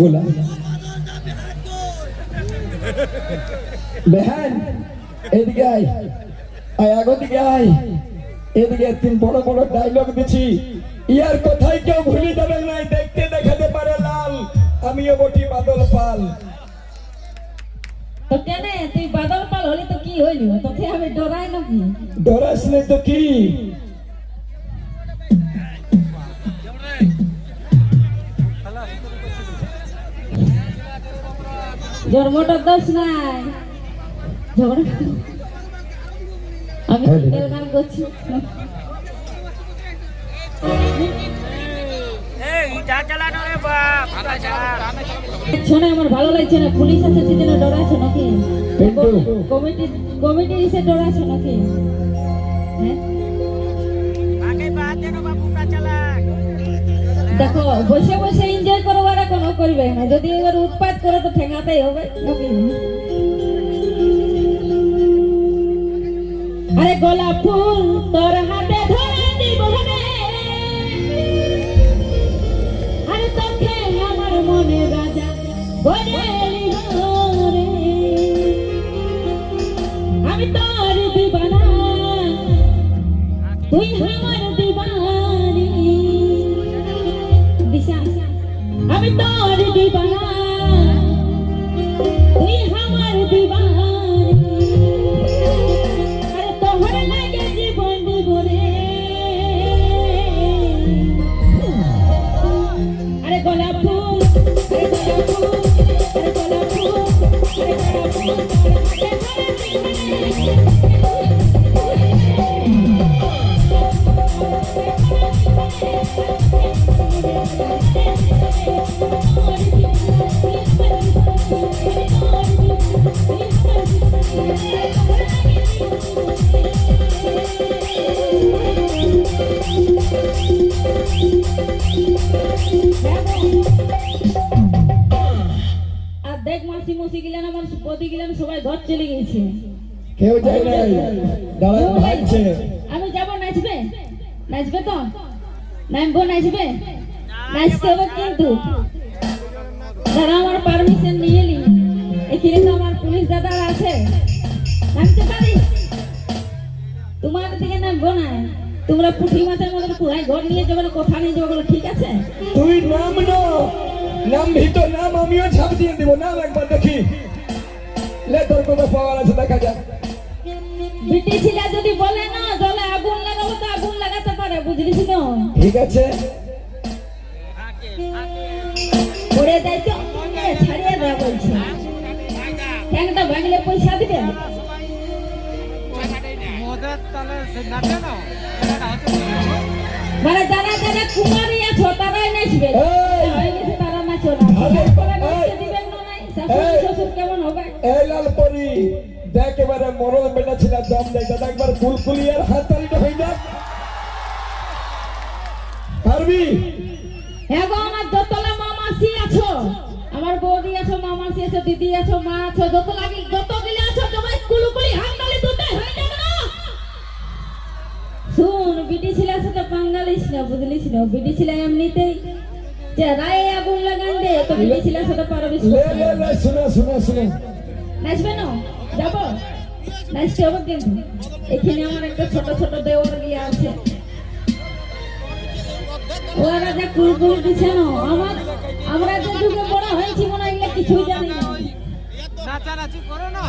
बोला बहन এদিকে আয় আয় আগো দিকে আয় এদিকে তিন বড় বড় ডায়লগ দিছি ইয়ার কথাই কেউ ভুলে যাবে না দেখতে দেখাতে পারে লাল আমিও বটি বাদল পাল তো কেন তুই বাদল পাল হলি তো কি হইলি তোকে আমি ডরাই নাকি ডরাস নেই তো কি জন্মটা দোষ নাই ঝগড়া আমি তেল গান করছি শোনে আমার ভালো লাগছে না পুলিশ আছে সেজন্য ডরাইছো নাকি কমিটি এসে ডরাইছো নাকি দেখো বসে বসে এনজয় করো আর কোনো করবে না যদি এবার উৎপাত করে তো ঠেঙাতেই হবে নাকি আরে গোলাপ ফুল তোর হাতে ধরে দিব আরে তোকে আমার মনে রাজা বলেলি রে আমি তোর দিবানা তুই আমার দিবানি দিশা আমি তোর দিবানা তুই আমার দিবানি আরে তোহর লাগে জীবন দিব রে আরে গোলাপ ফুল আরে গোলাপ ফুল আরে গোলাপ ফুল আরে গোলাপ ফুল দেখ মাসি মসি গিলেন আমার পতি গিলেন সবাই ঘর চলে গেছে কেউ যায় না দাঁড়ায় ভাগছে আমি যাব নাচবে নাচবে তো নাচবো নাচবে নাচতে হবে কিন্তু দাদা আমার পারমিশন নিয়ে নি এখানে তো আমার পুলিশ দাদা আছে নাচতে পারি তোমার দিকে নাচবো না তোমরা পুঁটি মাছের মতো পুরাই ঘর নিয়ে যাবে কোথা নিয়ে যাবে ঠিক আছে তুই নাম নাম ভিতর নাম আমিও ছাপ দিয়ে দিব নাম একবার দেখি লে তোর কোনো পাওয়ার আছে দেখা যাক বিটি ছিলা যদি বলে না জলে আগুন লাগাবো তো আগুন লাগাতে পারে বুঝলিস তো ঠিক আছে পড়ে যাই তো ছাড়িয়ে দেওয়া বলছে ট্যাংটা ভাঙলে পয়সা দিবে মানে যারা যারা কুমারী আছো তারাই নাচবে তারা নাচো না শ্বশুর কেমন হবে এই লাল পরি দেখ এবারে মরদ বেটা ছিল দম দেয় দাদা একবার ফুলফুলি আর হাত তালিটা হয়ে যাক পারবি হ্যাঁ গো আমার যতলা মামাসি আছো আমার বৌদি আছো মামাসি আছো দিদি আছো মা আছো যত লাগি যত গিলে আছো সবাই কুলুকুলি হাত তালি দিতে হয়ে যাবে না শুন বিটি ছিলা সাথে বাঙালিস না বুঝলিস না বিটি ছিলা এমনিতেই যে রায়ে আগুন লাগান দে তো বিটি ছিলা সাথে পারবি লে শুনে নাচবে না যাবো নাচতে হবে কিন্তু এখানে আমার একটা ছোট ছোট দেওয়ার গিয়ে আছে ওরা যা কুলকুল দিছে না আমরা যে যুগে বড় হয়েছি মনে হয় কিছুই জানি না নাচানাচি করো না